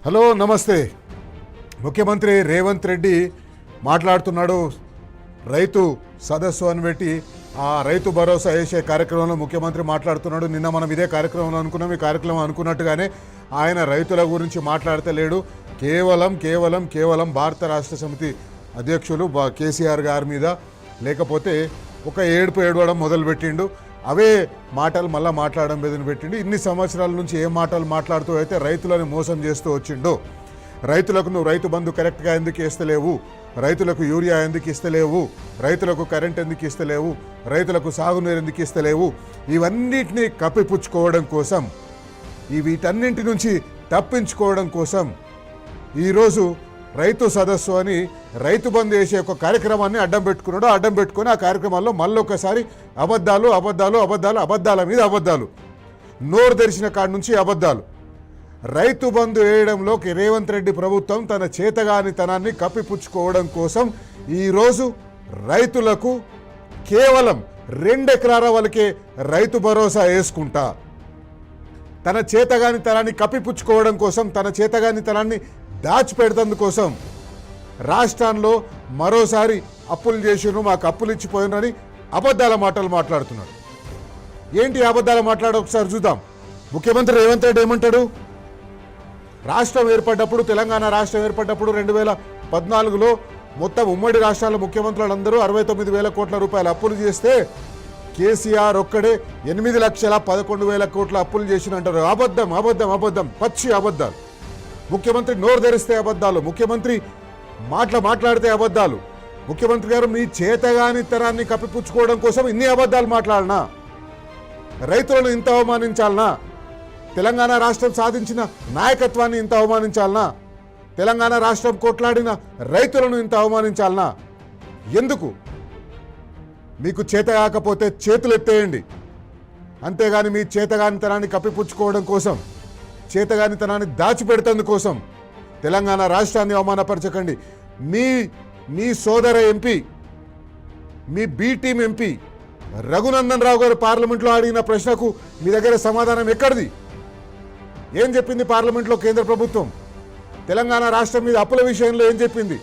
Hello నమస్తే. ముఖ్యమంత్రి రేవంత్ రెడ్డి మాట్లాడుతున్నాడు. రైతు సదస్సు అని పెట్టి ఆ రైతు భరోసా వేసే కార్యక్రమంలో ముఖ్యమంత్రి మాట్లాడుతున్నాడు. నిన్న మనం ఇదే కార్యక్రమంలో అనుకున్నాం. ఈ కార్యక్రమం అనుకున్నట్టుగానే ఆయన రైతుల గురించి మాట్లాడతలేడు. కేవలం భారత రాష్ట్ర సమితి అధ్యక్షులు కేసీఆర్ గారి మీద లేకపోతే ఒక ఏడవడం మొదలుపెట్టిండు. అవే మాటలు మళ్ళీ మాట్లాడడం మీదని పెట్టిండు. ఇన్ని సంవత్సరాల నుంచి ఏ మాటలు మాట్లాడుతూ అయితే రైతులను మోసం చేస్తూ వచ్చిండు. రైతులకు నువ్వు రైతు బంధు కరెక్ట్గా ఎందుకు ఇస్తలేవు, రైతులకు యూరియా ఎందుకు ఇస్తలేవు, రైతులకు కరెంట్ ఎందుకు ఇస్తలేవు, రైతులకు సాగునీరు ఎందుకు ఇస్తలేవు, ఇవన్నిటినీ కప్పిపుచ్చుకోవడం కోసం, వీటన్నింటి నుంచి తప్పించుకోవడం కోసం ఈరోజు రైతు సదస్సు అని రైతు బంధు వేసే ఒక కార్యక్రమాన్ని అడ్డం పెట్టుకుని ఆ కార్యక్రమాల్లో మళ్ళీ ఒకసారి అబద్ధాల మీద అబద్ధాలు, నోరు తెరిచిన కాడి నుంచి అబద్ధాలు. రైతు బంధు వేయడంలోకి రేవంత్ రెడ్డి ప్రభుత్వం తన చేతగానితనాన్ని కప్పిపుచ్చుకోవడం కోసం ఈరోజు రైతులకు కేవలం 2 ఎకరాల వరకే రైతు భరోసా వేసుకుంటా తన చేతగానితనాన్ని కప్పిపుచ్చుకోవడం కోసం, తన చేతగానితనాన్ని దాచిపెడతందుకోసం రాష్ట్రంలో మరోసారి అప్పులు చేసిను, మాకు అప్పులు ఇచ్చిపోయినని అబద్ధాల మాటలు మాట్లాడుతున్నాడు. ఏంటి అబద్ధాల మాట్లాడ ఒకసారి చూద్దాం. ముఖ్యమంత్రి రేవంత్ రెడ్డి ఏమంటాడు? రాష్ట్రం ఏర్పడ్డప్పుడు, తెలంగాణ రాష్ట్రం ఏర్పడ్డప్పుడు 2014లో మొత్తం ఉమ్మడి రాష్ట్రాల ముఖ్యమంత్రులందరూ 69,000 కోట్ల రూపాయల అప్పులు చేస్తే కేసీఆర్ ఒక్కడే 8,11,000 కోట్ల అప్పులు చేసినంటారు. అబద్ధం, పచ్చి అబద్ధాలు. ముఖ్యమంత్రి నోరు తెరిస్తే అబద్ధాలు, ముఖ్యమంత్రి మాట్లాడితే అబద్ధాలు. ముఖ్యమంత్రి గారు మీ చేతగానితనాన్ని కప్పిపుచ్చుకోవడం కోసం ఇన్ని అబద్ధాలు మాట్లాడనా? రైతులను ఇంత అవమానించాలనా? తెలంగాణ రాష్ట్రం సాధించిన నాయకత్వాన్ని ఇంత అవమానించాలనా? తెలంగాణ రాష్ట్రం కొట్లాడిన రైతులను ఇంత అవమానించాలనా? ఎందుకు? మీకు చేత కాకపోతే చేతులు ఎత్తేయండి. అంతేగాని మీ చేతగానితనాన్ని కప్పిపుచ్చుకోవడం కోసం, చేతగానితనాన్ని దాచిపెడుతందుకోసం తెలంగాణ రాష్ట్రాన్ని అవమానపరచకండి. మీ సోదర ఎంపీ, మీ B team MP Raghunandan Rao గారు పార్లమెంట్లో అడిగిన ప్రశ్నకు మీ దగ్గర సమాధానం ఎక్కడిది? ఏం చెప్పింది పార్లమెంట్లో కేంద్ర ప్రభుత్వం? తెలంగాణ రాష్ట్రం మీద అప్పుల విషయంలో ఏం చెప్పింది?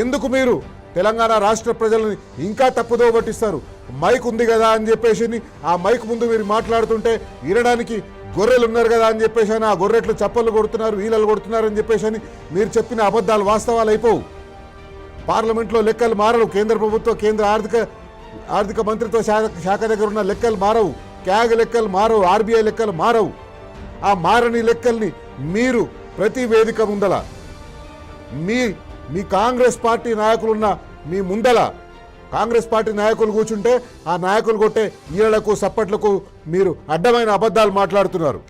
ఎందుకు మీరు తెలంగాణ రాష్ట్ర ప్రజలని ఇంకా తప్పుదో పట్టిస్తారు? మైక్ ఉంది కదా అని చెప్పేసి ఆ మైక్ ముందు మీరు మాట్లాడుతుంటే వినడానికి గొర్రెలు ఉన్నారు కదా అని చెప్పేసి ఆ గొర్రెట్లు చప్పలు కొడుతున్నారు, ఈలలు కొడుతున్నారు అని చెప్పేసి మీరు చెప్పిన అబద్ధాలు వాస్తవాలు అయిపోవు. పార్లమెంట్లో లెక్కలు మారవు. కేంద్ర ప్రభుత్వం, కేంద్ర ఆర్థిక మంత్రిత్వ శాఖ దగ్గర ఉన్న లెక్కలు మారవు. క్యాగ్ లెక్కలు మారవు, ఆర్బీఐ లెక్కలు మారవు. ఆ మారని లెక్కల్ని మీరు ప్రతి వేదిక ముందల మీ కాంగ్రెస్ పార్టీ నాయకులున్న మీ ముందల కాంగ్రెస్ పార్టీ నాయకులు కూర్చుంటే ఆ నాయకులు కొట్టే ఈలలకు సప్పట్లకు మీరు అడ్డమైన అబద్ధాలు మాట్లాడుతున్నారు.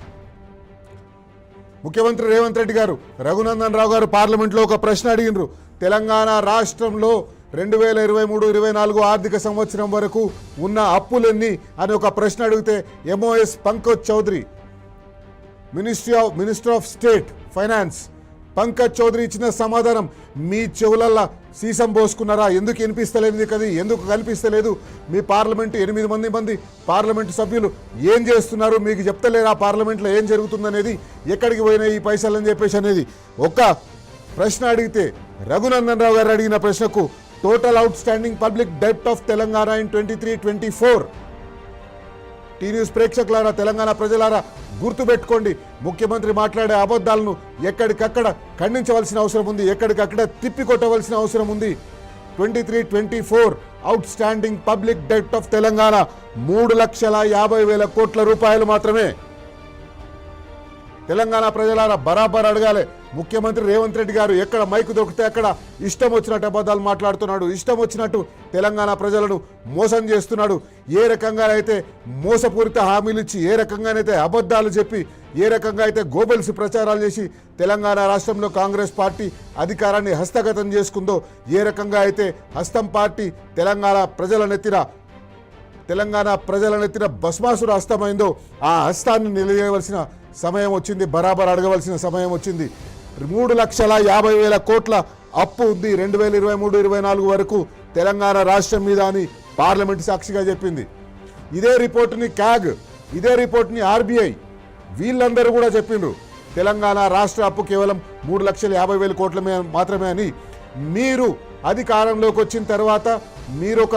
ముఖ్యమంత్రి రేవంత్ రెడ్డి గారు రఘునందన్ రావు గారు పార్లమెంట్లో ఒక ప్రశ్న అడిగినారు. తెలంగాణ రాష్ట్రంలో 2023-24 ఆర్థిక సంవత్సరం వరకు ఉన్న అప్పులెన్ని అని ఒక ప్రశ్న అడిగితే MOS Pankaj Chaudhary, minister of state finance Pankaj Chaudhary ఇచ్చిన సమాధానం, మీ చెవులల్లా సీసం పోసుకున్నారా? ఎందుకు వినిపిస్తలేదు కదా? ఎందుకు కనిపిస్తలేదు? మీ పార్లమెంటు 8 మంది పార్లమెంటు సభ్యులు ఏం చేస్తున్నారు? మీకు చెప్తలేరా పార్లమెంట్లో ఏం జరుగుతుందనేది? ఎక్కడికి పోయినాయి ఈ పైసలు అని చెప్పేసి అనేది ఒక ప్రశ్న అడిగితే రఘునందన్ రావు గారు అడిగిన ప్రశ్నకు total outstanding public debt of Telangana in 23-24. T news ప్రేక్షకులారా, తెలంగాణ ప్రజలారా గుర్తుపెట్టుకోండి. ముఖ్యమంత్రి మాట్లాడే అబద్ధాలను ఎక్కడికక్కడ ఖండించవలసిన అవసరం ఉంది, ఎక్కడికక్కడ తిప్పికొట్టవలసిన అవసరం ఉంది. 23-24 out standing public debt of Telangana 3,50,000 కోట్ల రూపాయలు మాత్రమే. తెలంగాణ ప్రజలారా బరాబర్ అడగాలి. ముఖ్యమంత్రి రేవంత్ రెడ్డి గారు ఎక్కడ మైకు దొరికితే అక్కడ ఇష్టం వచ్చినట్టు అబద్ధాలు మాట్లాడుతున్నాడు, ఇష్టం వచ్చినట్టు తెలంగాణ ప్రజలను మోసం చేస్తున్నాడు. ఏ రకంగా అయితే మోసపూరిత హామీలు ఇచ్చి, ఏ రకంగానైతే అబద్ధాలు చెప్పి, ఏ రకంగా అయితే గోబెల్స్ ప్రచారాలు చేసి తెలంగాణ రాష్ట్రంలో కాంగ్రెస్ పార్టీ అధికారాన్ని హస్తగతం చేసుకుందో, ఏ రకంగా అయితే హస్తం పార్టీ తెలంగాణ ప్రజల నెత్తిన భస్మాసుర హస్తమైందో ఆ హస్తాన్ని నిలయవలసిన సమయం వచ్చింది, బరాబర్ అడగవలసిన సమయం వచ్చింది. 3,50,000 కోట్ల అప్పు ఉంది 2023-24 వరకు తెలంగాణ రాష్ట్రం మీద అని పార్లమెంట్ సాక్షిగా చెప్పింది. ఇదే రిపోర్టుని క్యాగ్, ఇదే రిపోర్టుని ఆర్బీఐ వీళ్ళందరూ కూడా చెప్పిండ్రు. తెలంగాణ రాష్ట్ర అప్పు కేవలం 3,50,000 కోట్ల మాత్రమే అని మీరు అధికారంలోకి వచ్చిన తర్వాత మీరు ఒక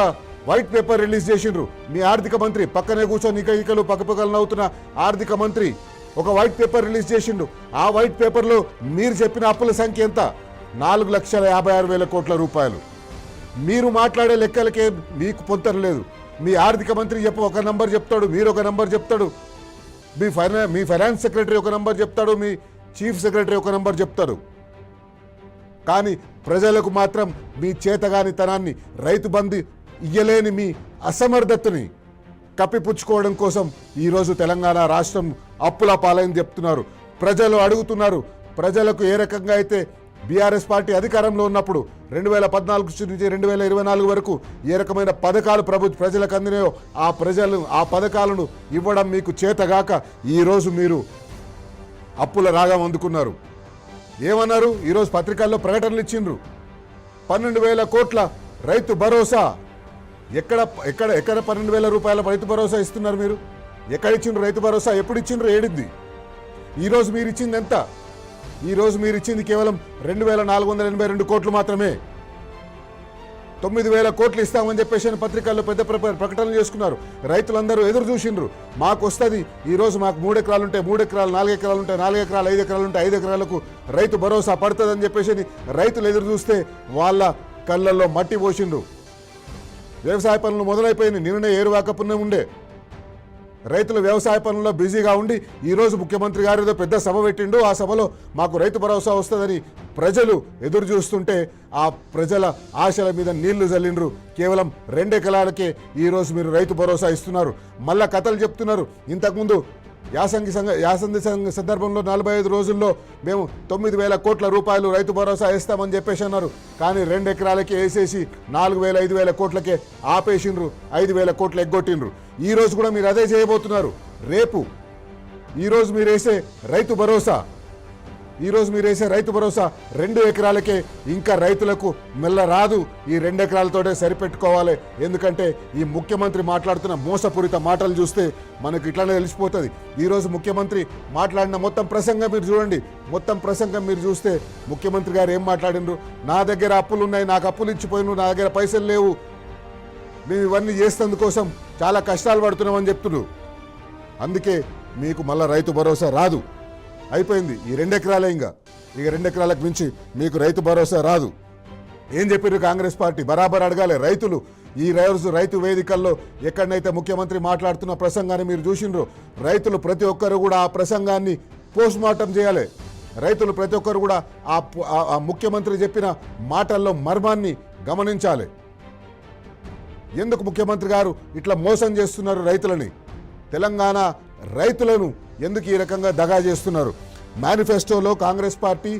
వైట్ పేపర్ రిలీజ్ చేసిండ్రు. మీ ఆర్థిక మంత్రి పక్కనే కూర్చొని ఇకలు పక్కపక్కలు నవ్వుతున్న ఆర్థిక మంత్రి ఒక వైట్ పేపర్ రిలీజ్ చేసిండు. ఆ వైట్ పేపర్లో మీరు చెప్పిన అప్పుల సంఖ్య ఎంత? 4,56,000 కోట్ల రూపాయలు. మీరు మాట్లాడే లెక్కలకే మీకు పొంతరలేదు. మీ ఆర్థిక మంత్రి ఒక నంబర్ చెప్తాడు, మీరు ఒక నంబర్ చెప్తాడు, మీ ఫైనాన్స్ సెక్రటరీ ఒక నంబర్ చెప్తాడు, మీ చీఫ్ సెక్రటరీ ఒక నంబర్ చెప్తాడు. కానీ ప్రజలకు మాత్రం మీ చేతగానితనాన్ని, రైతు బంధు ఇయ్యలేని మీ అసమర్థతని కప్పిపుచ్చుకోవడం కోసం ఈరోజు తెలంగాణ రాష్ట్రం అప్పుల పాలైంది చెప్తున్నారు. ప్రజలు అడుగుతున్నారు. ప్రజలకు ఏ రకంగా అయితే బీఆర్ఎస్ పార్టీ అధికారంలో ఉన్నప్పుడు 2014 నుంచి 2024 వరకు ఏ రకమైన పథకాలు ప్రజలకు అందినాయో ఆ పథకాలను ఇవ్వడం మీకు చేతగాక ఈరోజు మీరు అప్పుల రాగం అందుకున్నారు. ఏమన్నారు? ఈరోజు పత్రికల్లో ప్రకటనలు ఇచ్చిండ్రు. 12,000 కోట్ల రైతు భరోసా. ఎక్కడ 12,000 రూపాయల రైతు భరోసా ఇస్తున్నారు మీరు? ఎక్కడ ఇచ్చిండ్రు రైతు భరోసా? ఎప్పుడు ఇచ్చిండ్రు? ఏడింది. ఈరోజు మీరు ఇచ్చింది ఎంత? ఈరోజు మీరు ఇచ్చింది కేవలం 2,482 కోట్లు మాత్రమే. 9,000 కోట్లు ఇస్తామని చెప్పేసి పత్రికల్లో పెద్ద ప్రకటనలు చేసుకున్నారు. రైతులందరూ ఎదురు చూసిండ్రు. మాకు వస్తుంది, ఈరోజు మాకు 3 ఎకరాలు ఉంటే 3 ఎకరాలు, 4 ఎకరాలు ఉంటే 4 ఎకరాలు, 5 ఎకరాలు ఉంటే 5 ఎకరాలకు రైతు భరోసా పడుతుందని చెప్పేసి రైతులు ఎదురు చూస్తే వాళ్ళ కళ్ళల్లో మట్టి పోసిండ్రు. వ్యవసాయ పనులు మొదలైపోయినాయి. నిన్ననే ఏరువాక పుణ్యం ఉండే. రైతులు వ్యవసాయ పనుల్లో బిజీగా ఉండి ఈరోజు ముఖ్యమంత్రి గారు ఏదో పెద్ద సభ పెట్టిండు. ఆ సభలో మాకు రైతు భరోసా వస్తుందని ప్రజలు ఎదురు చూస్తుంటే ఆ ప్రజల ఆశల మీద నీళ్లు జల్లిండ్రు. కేవలం 2 ఎకరాలకే ఈరోజు మీరు రైతు భరోసా ఇస్తున్నారు. మళ్ళా కథలు చెప్తున్నారు. ఇంతకుముందు యాసంగి సందర్భంలో 45 రోజుల్లో మేము 9,000 కోట్ల రూపాయలు రైతు భరోసా వేస్తామని చెప్పేసి అన్నారు. కానీ 2 ఎకరాలకే వేసేసి 4,000, 5,000 కోట్లకే ఆపేసిండ్రు. 5,000 కోట్లు ఎగ్గొట్టిండ్రు. ఈరోజు కూడా మీరు అదే చేయబోతున్నారు. రేపు ఈరోజు మీరు వేసే రైతు భరోసా 2 ఎకరాలకే ఇంకా రైతులకు మెల్ల రాదు. ఈ 2 ఎకరాలతోటే సరిపెట్టుకోవాలి. ఎందుకంటే ఈ ముఖ్యమంత్రి మాట్లాడుతున్న మోసపూరిత మాటలు చూస్తే మనకు ఇట్లానే తెలిసిపోతుంది. ఈరోజు ముఖ్యమంత్రి మాట్లాడిన మొత్తం ప్రసంగం మీరు చూడండి. మొత్తం ప్రసంగం మీరు చూస్తే ముఖ్యమంత్రి గారు ఏం మాట్లాడినరు? నా దగ్గర అప్పులు ఉన్నాయి, నాకు అప్పులు ఇచ్చిపోయిను, నా దగ్గర పైసలు లేవు, మేము ఇవన్నీ చేసేందుకోసం చాలా కష్టాలు పడుతున్నామని చెప్తున్నారు. అందుకే మీకు మళ్ళీ రైతు భరోసా రాదు. అయిపోయింది. ఈ 2 ఎకరాలే. ఇక 2 ఎకరాలకు మించి మీకు రైతు భరోసా రాదు. ఏం చెప్పారు కాంగ్రెస్ పార్టీ? బరాబర్ అడగాలి. రైతులు ఈ రోజు రైతు వేదికల్లో ఎక్కడైతే ముఖ్యమంత్రి మాట్లాడుతున్న ప్రసంగాన్ని మీరు చూసిండ్రో, రైతులు ప్రతి ఒక్కరు కూడా ఆ ప్రసంగాన్ని పోస్ట్ మార్టం చేయాలి. రైతులు ప్రతి ఒక్కరు కూడా ఆ ముఖ్యమంత్రి చెప్పిన మాటల్లో మర్మాన్ని గమనించాలి. ఎందుకు ముఖ్యమంత్రి గారు ఇట్లా మోసం చేస్తున్నారు రైతులని? తెలంగాణ రైతులను ఎందుకు ఈ రకంగా దగా చేస్తున్నారు? మేనిఫెస్టోలో కాంగ్రెస్ పార్టీ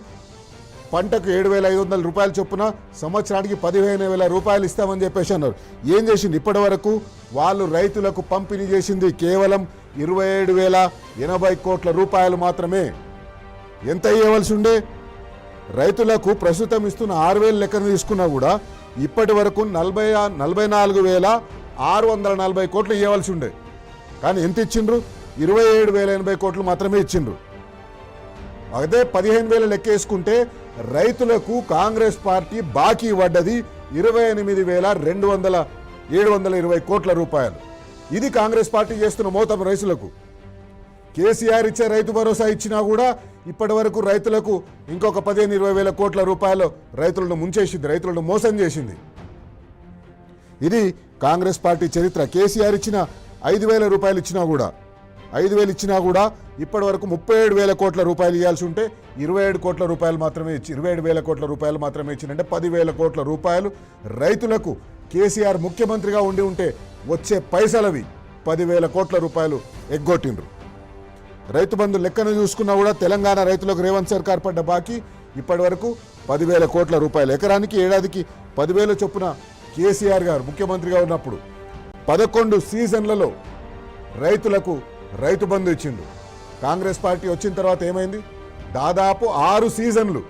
పంటకు 7,500 రూపాయలు చొప్పున సంవత్సరానికి 15,000 రూపాయలు ఇస్తామని చెప్పేసి అన్నారు. ఏం చేసింది? ఇప్పటి వరకు వాళ్ళు రైతులకు పంపిణీ చేసింది కేవలం 27,080 కోట్ల రూపాయలు మాత్రమే. ఎంత ఇవ్వవలసి ఉండే? రైతులకు ప్రస్తుతం ఇస్తున్న 6,000 లెక్కను తీసుకున్నా కూడా ఇప్పటి వరకు 44,640 కోట్లు ఇవ్వవలసి ఉండే. కానీ ఎంత ఇచ్చిండ్రు? 27,080 కోట్లు మాత్రమే ఇచ్చిండ్రు. అదే 15,000 లెక్క వేసుకుంటే రైతులకు కాంగ్రెస్ పార్టీ బాకీ పడ్డది 28,720 కోట్ల రూపాయలు. ఇది కాంగ్రెస్ పార్టీ చేస్తున్న మోతం రైతులకు. కేసీఆర్ ఇచ్చే రైతు భరోసా ఇచ్చినా కూడా ఇప్పటి వరకు రైతులకు ఇంకొక 15,000-20,000 కోట్ల రూపాయలు రైతులను ముంచేసింది, రైతులను మోసం చేసింది. ఇది కాంగ్రెస్ పార్టీ చరిత్ర. కేసీఆర్ ఇచ్చిన 5,000 రూపాయలు ఇచ్చినా కూడా 5,000 ఇచ్చినా కూడా ఇప్పటి వరకు 37,000 కోట్ల రూపాయలు ఇవ్వాల్సి ఉంటే 27 కోట్ల రూపాయలు మాత్రమే ఇచ్చి 27,000 కోట్ల రూపాయలు మాత్రమే ఇచ్చిందంటే 10,000 కోట్ల రూపాయలు రైతులకు కేసీఆర్ ముఖ్యమంత్రిగా ఉండి ఉంటే వచ్చే పైసలవి 10,000 కోట్ల రూపాయలు ఎగ్గొట్టిండ్రు. రైతు బంధు లెక్కను చూసుకున్నా కూడా తెలంగాణ రైతులకు రేవంత్ సర్కార్ పడ్డ బాకీ ఇప్పటి వరకు 10,000 కోట్ల రూపాయలు. ఎకరానికి ఏడాదికి 10,000 చొప్పున కేసీఆర్ గారు ముఖ్యమంత్రిగా ఉన్నప్పుడు 11 సీజన్లలో రైతులకు రైతు బంధు ఇచ్చిండు. కాంగ్రెస్ పార్టీ వచ్చిన తర్వాత ఏమైంది? దాదాపు 6 సీజన్లు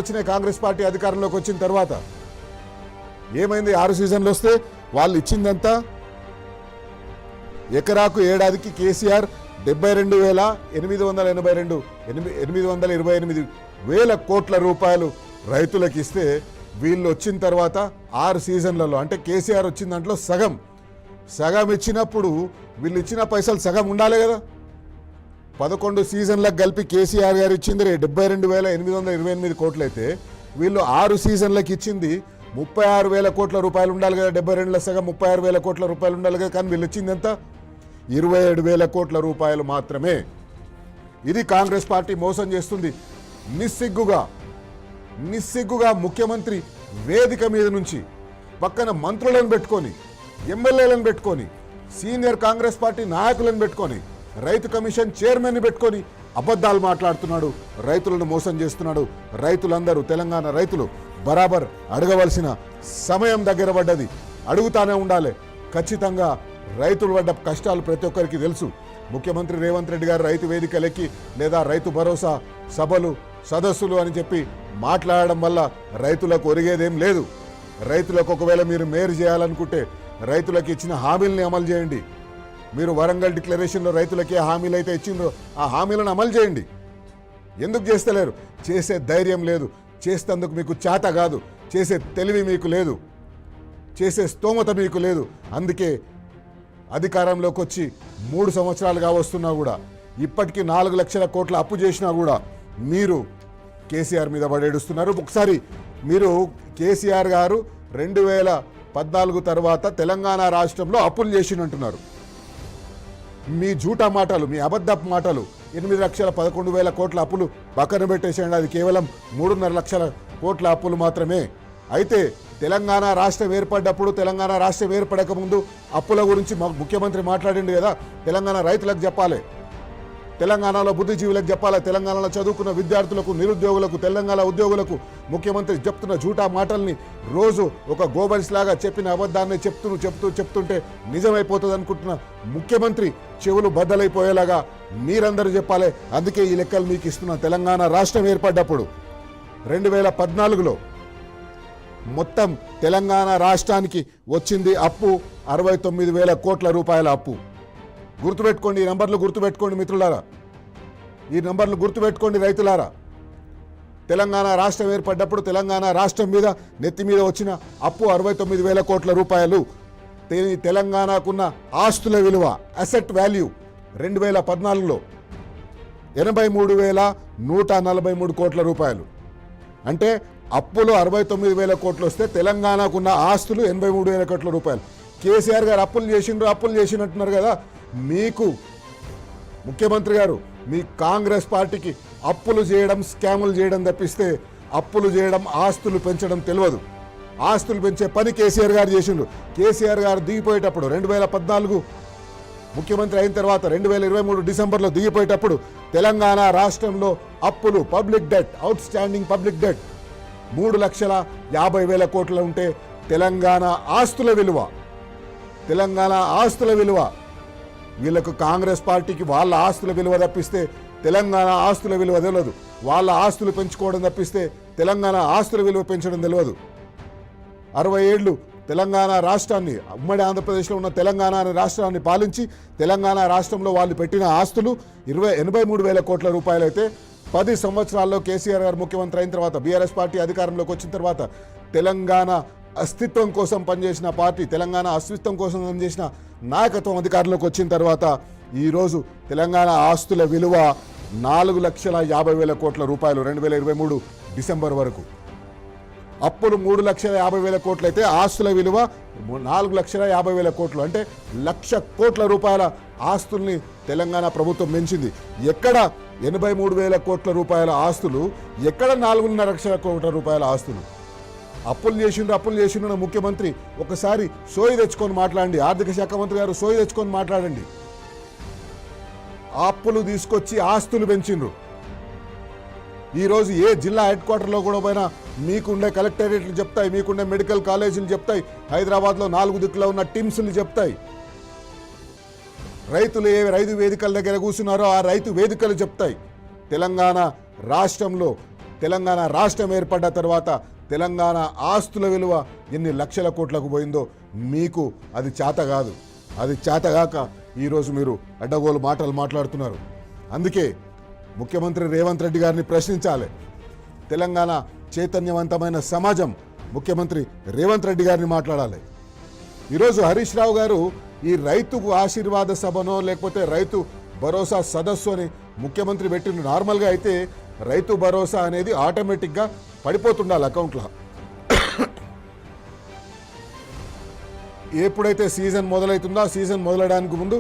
వచ్చినాయి కాంగ్రెస్ పార్టీ అధికారంలోకి వచ్చిన తర్వాత. ఏమైంది? 6 సీజన్లు వస్తే వాళ్ళు ఇచ్చిందంతా ఎకరాకు ఏడాదికి కేసీఆర్ 72,828 కోట్ల రూపాయలు రైతులకు ఇస్తే వీళ్ళు వచ్చిన తర్వాత 6 సీజన్లలో అంటే కేసీఆర్ వచ్చిన దాంట్లో సగం ఇచ్చినప్పుడు వీళ్ళు ఇచ్చిన పైసలు సగం ఉండాలి కదా. 11 సీజన్లకు కలిపి కేసీఆర్ గారు ఇచ్చింది 72,828 కోట్లు అయితే వీళ్ళు 6 సీజన్లకు ఇచ్చింది 36,000 కోట్ల రూపాయలు ఉండాలి కదా. 72లో సగం 36,000 కోట్ల రూపాయలు ఉండాలి కదా. కానీ వీళ్ళు ఇచ్చింది ఎంత? 27,000 కోట్ల రూపాయలు మాత్రమే. ఇది కాంగ్రెస్ పార్టీ మోసం చేస్తుంది. నిస్సిగ్గుగా ముఖ్యమంత్రి వేదిక మీద నుంచి పక్కన మంత్రులను పెట్టుకొని, ఎమ్మెల్యేలను పెట్టుకొని, సీనియర్ కాంగ్రెస్ పార్టీ నాయకులను పెట్టుకొని, రైతు కమిషన్ చైర్మన్ని పెట్టుకొని అబద్ధాలు మాట్లాడుతున్నాడు, రైతులను మోసం చేస్తున్నాడు. రైతులందరూ, తెలంగాణ రైతులు బరాబర్ అడగవలసిన సమయం దగ్గర పడ్డది. అడుగుతానే ఉండాలి. ఖచ్చితంగా రైతులు పడ్డ కష్టాలు ప్రతి ఒక్కరికి తెలుసు. ముఖ్యమంత్రి రేవంత్ రెడ్డి గారు రైతు వేదికలెక్కి లేదా రైతు భరోసా సభలు, సదస్సులు అని చెప్పి మాట్లాడడం వల్ల రైతులకు ఒరిగేదేం లేదు. రైతులకు ఒకవేళ మీరు మేలు చేయాలనుకుంటే రైతులకు ఇచ్చిన హామీలని అమలు చేయండి. మీరు వరంగల్ డిక్లరేషన్లో రైతులకి ఏ హామీలు అయితే ఇచ్చిందో ఆ హామీలను అమలు చేయండి. ఎందుకు చేస్తలేరు? చేసే ధైర్యం లేదు, చేసేందుకు మీకు చేత కాదు, చేసే తెలివి మీకు లేదు, చేసే స్తోమత మీకు లేదు. అందుకే అధికారంలోకి వచ్చి 3 సంవత్సరాలుగా వస్తున్నా కూడా ఇప్పటికీ 4 లక్షల కోట్ల అప్పు చేసినా కూడా మీరు కేసీఆర్ మీద పడేడుస్తున్నారు. ఒకసారి మీరు కేసీఆర్ గారు 2014 తర్వాత తెలంగాణ రాష్ట్రంలో అప్పులు చేసినంటున్నారు. మీ జూటా మాటలు, మీ అబద్ధపు మాటలు 8,11,000 కోట్ల అప్పులు పక్కన పెట్టేసేయండి. అది కేవలం 3.5 లక్షల కోట్ల అప్పులు మాత్రమే. అయితే తెలంగాణ రాష్ట్రం ఏర్పడ్డప్పుడు, తెలంగాణ రాష్ట్రం ఏర్పడక ముందు అప్పుల గురించి ముఖ్యమంత్రి మాట్లాడిండు కదా. తెలంగాణ రైతులకు చెప్పాలి, తెలంగాణలో బుద్ధిజీవులకు చెప్పాలి, తెలంగాణలో చదువుకున్న విద్యార్థులకు, నిరుద్యోగులకు, తెలంగాణ ఉద్యోగులకు ముఖ్యమంత్రి చెప్తున్న జూటా మాటల్ని రోజు ఒక గోబర్స్ లాగా చెప్పిన అబద్ధాన్ని చెప్తుంటే నిజమైపోతుంది అనుకుంటున్న ముఖ్యమంత్రి చెవులు బద్దలైపోయేలాగా మీరందరూ చెప్పాలి. అందుకే ఈ లెక్కలు మీకు ఇస్తున్న. తెలంగాణ రాష్ట్రం ఏర్పడ్డప్పుడు 2014లో మొత్తం తెలంగాణ రాష్ట్రానికి వచ్చింది అప్పు 69,000 కోట్ల రూపాయల అప్పు. గుర్తుపెట్టుకోండి, ఈ నంబర్లు గుర్తుపెట్టుకోండి మిత్రులారా, ఈ నంబర్లు గుర్తుపెట్టుకోండి రైతులారా. తెలంగాణ రాష్ట్రం ఏర్పడ్డప్పుడు తెలంగాణ రాష్ట్రం మీద నెత్తి మీద వచ్చిన అప్పు 69,000 కోట్ల రూపాయలు. తెలంగాణకున్న ఆస్తుల విలువ, అసెట్ వాల్యూ 2014లో 83,143 కోట్ల రూపాయలు. అంటే అప్పులు 69,000 కోట్లు వస్తే తెలంగాణకున్న ఆస్తులు 83,000 కోట్ల రూపాయలు. కేసీఆర్ గారు అప్పులు చేసినట్టున్నారు కదా. మీకు ముఖ్యమంత్రి గారు, మీ కాంగ్రెస్ పార్టీకి అప్పులు చేయడం, స్కాములు చేయడం తప్పిస్తే అప్పులు చేయడం, ఆస్తులు పెంచడం తెలియదు. ఆస్తులు పెంచే పని కేసీఆర్ గారు చేసిండ్రు. కేసీఆర్ గారు దిగిపోయేటప్పుడు 2014 ముఖ్యమంత్రి అయిన తర్వాత 2023 డిసెంబర్లో దిగిపోయేటప్పుడు తెలంగాణ రాష్ట్రంలో అప్పులు, public debt, out standing public debt 3,50,000 కోట్లు ఉంటే తెలంగాణ ఆస్తుల విలువ వీళ్ళకు కాంగ్రెస్ పార్టీకి వాళ్ళ ఆస్తుల విలువ తప్పిస్తే తెలంగాణ ఆస్తుల విలువ తెలియదు. వాళ్ళ ఆస్తులు పెంచుకోవడం తప్పిస్తే తెలంగాణ ఆస్తుల విలువ పెంచడం తెలియదు. 60 ఏళ్ళు తెలంగాణ రాష్ట్రాన్ని, ఉమ్మడి ఆంధ్రప్రదేశ్లో ఉన్న తెలంగాణ రాష్ట్రాన్ని పాలించి తెలంగాణ రాష్ట్రంలో వాళ్ళు పెట్టిన ఆస్తులు 83,000 కోట్ల రూపాయలు అయితే 10 సంవత్సరాల్లో కేసీఆర్ గారు ముఖ్యమంత్రి అయిన తర్వాత, బీఆర్ఎస్ పార్టీ అధికారంలోకి వచ్చిన తర్వాత తెలంగాణ అస్తిత్వం కోసం పనిచేసిన పార్టీ, తెలంగాణ అస్తిత్వం కోసం పనిచేసిన నాయకత్వం అధికారంలోకి వచ్చిన తర్వాత ఈరోజు తెలంగాణ ఆస్తుల విలువ 4,50,000 కోట్ల రూపాయలు 2023 డిసెంబర్ వరకు. అప్పులు 3,50,000 కోట్లు అయితే ఆస్తుల విలువ 4,50,000 కోట్లు. అంటే 1,00,000 కోట్ల రూపాయల ఆస్తుల్ని తెలంగాణ ప్రభుత్వం పెంచింది. ఎక్కడ 83,000 కోట్ల రూపాయల ఆస్తులు, ఎక్కడ 4,5 లక్షల కోట్ల రూపాయల ఆస్తులు? అప్పులు చేసిండ్రు ముఖ్యమంత్రి ఒకసారి సోయి తెచ్చుకొని మాట్లాడండి. ఆర్థిక శాఖ మంత్రి గారు సోయి తెచ్చుకొని మాట్లాడండి. అప్పులు తీసుకొచ్చి ఆస్తులు పెంచిండ్రు. ఈరోజు ఏ జిల్లా హెడ్ క్వార్టర్లో కూడా పోయినా మీకుండే కలెక్టరేట్లు చెప్తాయి, మీకుండే మెడికల్ కాలేజీలు చెప్తాయి, హైదరాబాద్లో 4 దిక్కులో ఉన్న టీమ్స్లు చెప్తాయి. రైతులు ఏ రైతు వేదికల దగ్గర కూర్చున్నారో ఆ రైతు వేదికలు చెప్తాయి. తెలంగాణ రాష్ట్రం ఏర్పడ్డ తర్వాత తెలంగాణ ఆస్తుల విలువ ఎన్ని లక్షల కోట్లకు పోయిందో మీకు అది చేత కాదు. అది చేతగాక ఈరోజు మీరు అడ్డగోలు మాటలు మాట్లాడుతున్నారు. అందుకే ముఖ్యమంత్రి రేవంత్ రెడ్డి గారిని ప్రశ్నించాలి. తెలంగాణ చైతన్యవంతమైన సమాజం ముఖ్యమంత్రి రేవంత్ రెడ్డి గారిని మాట్లాడాలి. ఈరోజు హరీష్ రావు గారు ఈ రైతు ఆశీర్వాద సభనో లేకపోతే రైతు భరోసా సదస్సు అని ముఖ్యమంత్రి పెట్టిన నార్మల్గా అయితే రైతు భరోసా అనేది ఆటోమేటిక్గా పడిపోతుండాలి అకౌంట్లో. ఎప్పుడైతే సీజన్ మొదలవుతుందో ఆ సీజన్ మొదలడానికి ముందు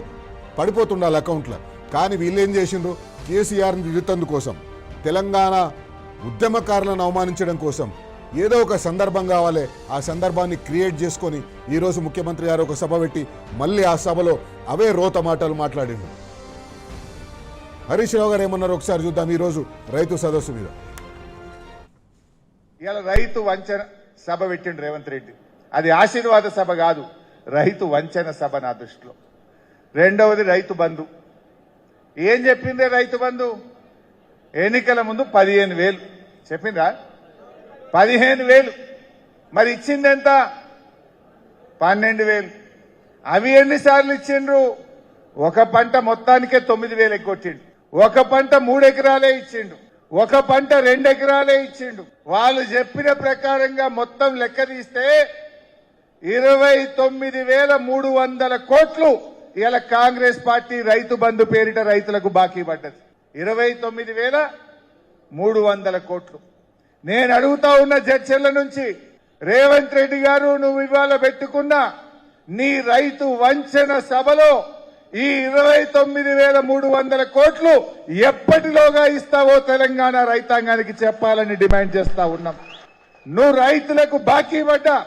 పడిపోతుండాలి అకౌంట్లో. కానీ వీళ్ళు ఏం చేసిండ్రు, కేసీఆర్ని తిరుగుతందు కోసం, తెలంగాణ ఉద్యమకారులను అవమానించడం కోసం ఏదో ఒక సందర్భం కావాలి. ఆ సందర్భాన్ని క్రియేట్ చేసుకొని ఈరోజు ముఖ్యమంత్రి గారు ఒక సభ పెట్టి మళ్ళీ ఆ సభలో అవే రోత మాటలు మాట్లాడిండు. హరీష్ రావు గారు ఏమన్నారు ఒకసారి చూద్దాం. ఈరోజు రైతు సదస్సు మీద ఇలా రైతు వంచన సభ పెట్టిండు రేవంత్ రెడ్డి. అది ఆశీర్వాద సభ కాదు, రైతు వంచన సభ నా దృష్టిలో. రెండవది రైతు బంధు. ఏం చెప్పిందే రైతు బంధు? ఎన్నికల ముందు 15,000 చెప్పిందా? 15,000. మరి ఇచ్చింది ఎంత? 12,000. అవి ఎన్నిసార్లు ఇచ్చిండ్రు? ఒక పంట మొత్తానికే 9,000 ఎగ్గొట్టిండు. ఒక పంట 3 ఎకరాలే ఇచ్చిండు. ఒక పంట 2 ఎకరాలే ఇచ్చిండు. వాళ్ళు చెప్పిన ప్రకారంగా మొత్తం లెక్క తీస్తే 29,300 కోట్లు ఇలా కాంగ్రెస్ పార్టీ రైతు బంధు పేరిట రైతులకు బాకీ పడ్డది. 29,300 కోట్లు. నేను అడుగుతా ఉన్న చర్చల నుంచి, రేవంత్ రెడ్డి గారు నువ్వు ఇవాళ పెట్టుకున్న నీ రైతు వంచన సభలో ఈ 29,300 కోట్లు ఎప్పటిలోగా ఇస్తావో తెలంగాణ రైతాంగానికి చెప్పాలని డిమాండ్ చేస్తా ఉన్నాం. నువ్వు రైతులకు బాకీ పడ్డా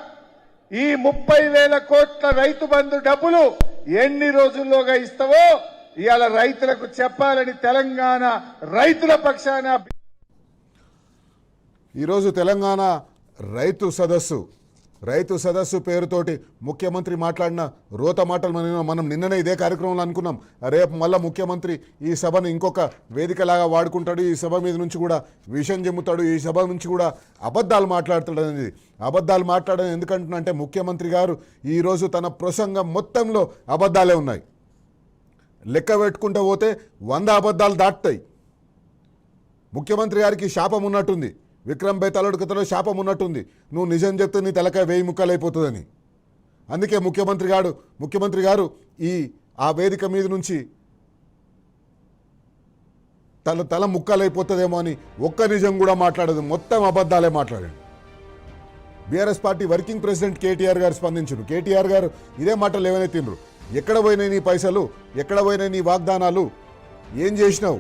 ఈ 30,000 కోట్ల రైతు బంధు డబ్బులు ఎన్ని రోజుల్లోగా ఇస్తావో ఇవాళ రైతులకు చెప్పాలని తెలంగాణ రైతుల పక్షాన. ఈరోజు తెలంగాణ రైతు సదస్సు పేరుతోటి ముఖ్యమంత్రి మాట్లాడిన రోత మాటలు మనం నిన్ననే ఇదే కార్యక్రమంలో అనుకున్నాం. రేపు మళ్ళీ ముఖ్యమంత్రి ఈ సభను ఇంకొక వేదికలాగా వాడుకుంటాడు, ఈ సభ మీద నుంచి కూడా విషం చెమ్ముతాడు, ఈ సభ నుంచి కూడా అబద్ధాలు మాట్లాడతాడు అనేది. అబద్ధాలు మాట్లాడడం ఎందుకంటున్నా అంటే ముఖ్యమంత్రి గారు ఈరోజు తన ప్రసంగం మొత్తంలో అబద్ధాలే ఉన్నాయి. లెక్క పెట్టుకుంటూ పోతే 100 అబద్ధాలు దాటుతాయి. ముఖ్యమంత్రి గారికి శాపం ఉన్నట్టుంది, విక్రమ్ బేతాళుడి కథలో శాపం ఉన్నట్టుంది, నువ్వు నిజం చెప్తే నీ తలకాయ 1000 ముక్కలైపోతుందని. అందుకే ముఖ్యమంత్రి గారు ఆ వేదిక మీద నుంచి తల ముక్కలైపోతుందేమో అని ఒక్క నిజం కూడా మాట్లాడదు, మొత్తం అబద్ధాలే మాట్లాడాడు. BRS party working president KTR గారు స్పందించారు. కేటీఆర్ గారు ఇదే మాటలు ఏమైనా తిండ్రు, ఎక్కడ పోయినాయి నీ పైసలు, ఎక్కడ పోయినాయి నీ వాగ్దానాలు, ఏం చేసినావు,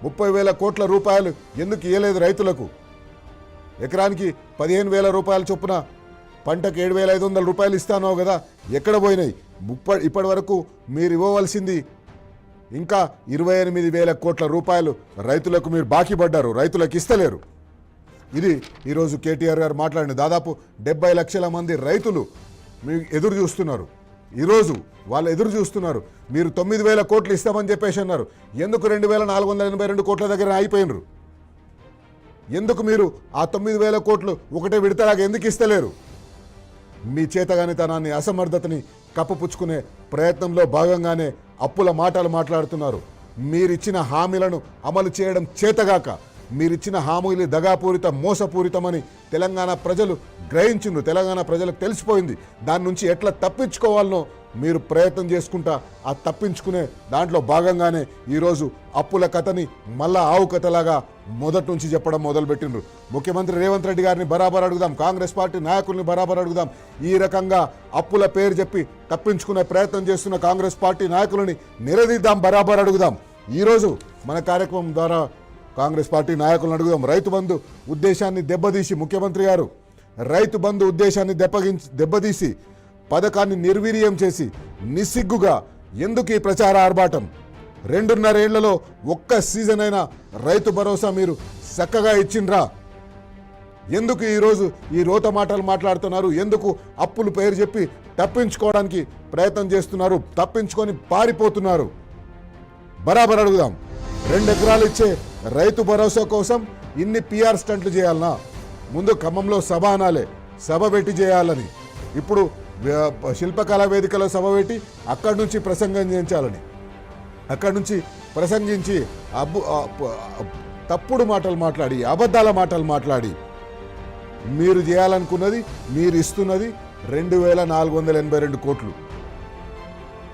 30,000 కోట్ల రూపాయలు ఎందుకు ఇవ్వలేదు రైతులకు, ఎకరానికి 15,000 రూపాయల చొప్పున పంటకు 7,500 రూపాయలు ఇస్తానో కదా, ఎక్కడ పోయినాయి? ఇప్పటి వరకు మీరు ఇవ్వవలసింది ఇంకా 28,000 కోట్ల రూపాయలు రైతులకు మీరు బాకీ పడ్డారు, రైతులకు ఇస్తలేరు. ఇది ఈరోజు కేటీఆర్ గారు మాట్లాడిన. దాదాపు 70 లక్షల మంది రైతులు మీకు ఎదురు చూస్తున్నారు. ఈరోజు వాళ్ళు ఎదురు చూస్తున్నారు. మీరు 9,000 కోట్లు ఇస్తామని చెప్పేసి అన్నారు. ఎందుకు 2,482 కోట్ల దగ్గర అయిపోయినరు? ఎందుకు మీరు ఆ 9,000 కోట్లు ఒకటే విడతలాగా ఎందుకు ఇస్తలేరు? మీ చేతగానితనాన్ని, అసమర్థతని కప్పుపుచ్చుకునే ప్రయత్నంలో భాగంగానే అప్పుల మాటలు మాట్లాడుతున్నారు. మీరిచ్చిన హామీలను అమలు చేయడం చేతగాక, మీరిచ్చిన హామీలు దగాపూరిత, మోసపూరితమని తెలంగాణ ప్రజలు గ్రహించిండ్రు. తెలంగాణ ప్రజలకు తెలిసిపోయింది. దాని నుంచి ఎట్లా తప్పించుకోవాలనో మీరు ప్రయత్నం చేసుకుంటా ఆ తప్పించుకునే దాంట్లో భాగంగానే ఈరోజు అప్పుల కథని మళ్ళా ఆవు కథలాగా మొదటి నుంచి చెప్పడం మొదలుపెట్టిండ్రు. ముఖ్యమంత్రి రేవంత్ రెడ్డి గారిని బరాబర్ అడుగుదాం, కాంగ్రెస్ పార్టీ నాయకుల్ని బరాబర్ అడుగుదాం. ఈ రకంగా అప్పుల పేరు చెప్పి తప్పించుకునే ప్రయత్నం చేస్తున్న కాంగ్రెస్ పార్టీ నాయకులని నిలదీద్దాం, బరాబర్ అడుగుదాం. ఈరోజు మన కార్యక్రమం ద్వారా కాంగ్రెస్ పార్టీ నాయకులను అడుగుదాం. రైతు బంధు ఉద్దేశాన్ని దెబ్బతీసి ముఖ్యమంత్రి గారు రైతు బంధు ఉద్దేశాన్ని దెబ్బతీసి పథకాన్ని నిర్వీర్యం చేసి నిస్సిగ్గుగా ఎందుకు ఈ ప్రచార ఆర్భాటం? 2.5 ఏళ్లలో ఒక్క సీజన్ అయినా రైతు భరోసా మీరు చక్కగా ఇచ్చిండ్రా? ఎందుకు ఈరోజు ఈ రోత మాటలు మాట్లాడుతున్నారు? ఎందుకు అప్పులు పేరు చెప్పి తప్పించుకోవడానికి ప్రయత్నం చేస్తున్నారు? తప్పించుకొని పారిపోతున్నారు. బరాబర్ అడుగుదాం. 2 ఎకరాలు ఇచ్చే రైతు భరోసా కోసం ఇన్ని పిఆర్ స్టంట్లు చేయాలనా? ముందు ఖమ్మంలో సభ అనాలే, సభ పెట్టి చేయాలని. ఇప్పుడు శిల్పకళా వేదికలో సభ పెట్టి అక్కడి నుంచి ప్రసంగం చేయించాలని, అక్కడి నుంచి ప్రసంగించి తప్పుడు మాటలు మాట్లాడి, అబద్ధాల మాటలు మాట్లాడి మీరు చేయాలనుకున్నది, మీరు ఇస్తున్నది 2,482 కోట్లు.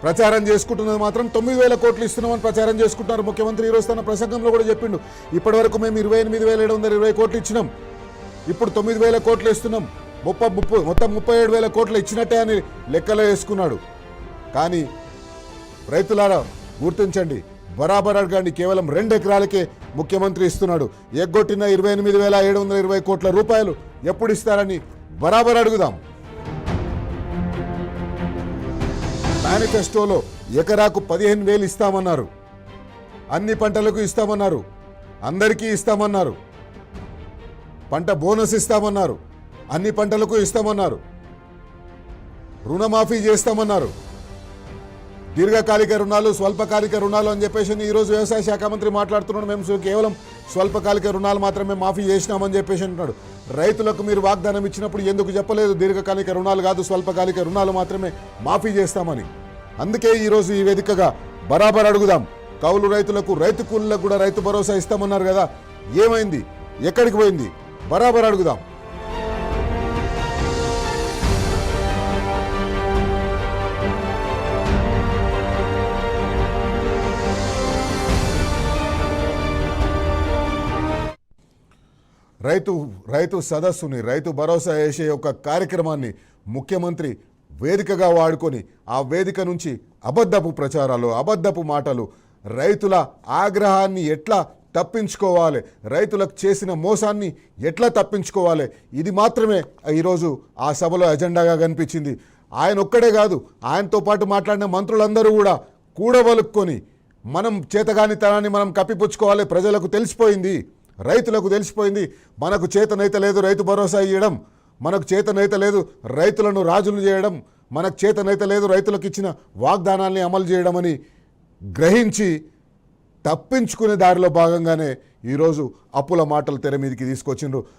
ప్రచారం చేసుకుంటున్నది మాత్రం 9,000 కోట్లు ఇస్తున్నామని ప్రచారం చేసుకుంటున్నారు. ముఖ్యమంత్రి ఈరోజు తన ప్రసంగంలో కూడా చెప్పిండు, ఇప్పటి వరకు మేము 28,720 కోట్లు ఇచ్చినాం, ఇప్పుడు 9,000 కోట్లు ఇస్తున్నాం, మొత్తం 37,000 కోట్లు ఇచ్చినట్టే అని లెక్కలో వేసుకున్నాడు. కానీ రైతులారా గుర్తించండి, బరాబర్ అడగండి, కేవలం 2 ఎకరాలకే ముఖ్యమంత్రి ఇస్తున్నాడు. ఎగ్గొట్టిన 28,720 కోట్ల రూపాయలు ఎప్పుడు ఇస్తారని బరాబర్ అడుగుదాం. మేనిఫెస్టోలో ఎకరాకు 15,000 ఇస్తామన్నారు, అన్ని పంటలకు ఇస్తామన్నారు, అందరికీ ఇస్తామన్నారు, పంట బోనస్ ఇస్తామన్నారు, అన్ని పంటలకు ఇస్తామన్నారు, రుణమాఫీ చేస్తామన్నారు, దీర్ఘకాలిక రుణాలు, స్వల్పకాలిక రుణాలు అని చెప్పేసి ఈరోజు వ్యవసాయ శాఖ మంత్రి మాట్లాడుతున్నాడు. మేము కేవలం స్వల్పకాలిక రుణాలు మాత్రమే మాఫీ చేసినామని చెప్పేసి అంటున్నాడు. రైతులకు మీరు వాగ్దానం ఇచ్చినప్పుడు ఎందుకు చెప్పలేదు దీర్ఘకాలిక రుణాలు కాదు, స్వల్పకాలిక రుణాలు మాత్రమే మాఫీ చేస్తామని? అందుకే ఈరోజు ఈ వేదికగా బరాబర్ అడుగుదాం. కౌలు రైతులకు, రైతు కూలీలకు కూడా రైతు భరోసా ఇస్తామన్నారు కదా, ఏమైంది, ఎక్కడికి పోయింది? బరాబర్ అడుగుదాం. రైతు సదస్సుని, రైతు భరోసా వేసే ఒక కార్యక్రమాన్ని ముఖ్యమంత్రి వేదికగా వాడుకొని ఆ వేదిక నుంచి అబద్ధపు ప్రచారాలు, అబద్ధపు మాటలు, రైతుల ఆగ్రహాన్ని ఎట్లా తప్పించుకోవాలి, రైతులకు చేసిన మోసాన్ని ఎట్లా తప్పించుకోవాలి, ఇది మాత్రమే ఈరోజు ఆ సభలో ఎజెండాగా కనిపించింది. ఆయన ఒక్కడే కాదు, ఆయనతో పాటు మాట్లాడిన మంత్రులందరూ కూడా కూడబలుక్కొని మనం చేతగానితనాన్ని మనం కప్పిపుచ్చుకోవాలి. ప్రజలకు తెలిసిపోయింది, రైతులకు తెలిసిపోయింది, మనకు చేతనైతే లేదు రైతు భరోసా ఇవ్వడం, మనకు చేతనైతే లేదు రైతులను రాజులు చేయడం, మనకు చేతనైతే లేదు రైతులకు ఇచ్చిన వాగ్దానాల్ని అమలు చేయడం అని గ్రహించి తప్పించుకునే దారిలో భాగంగానే ఈరోజు అప్పుల మాటలు తెర మీదకి తీసుకొచ్చిండ్రు.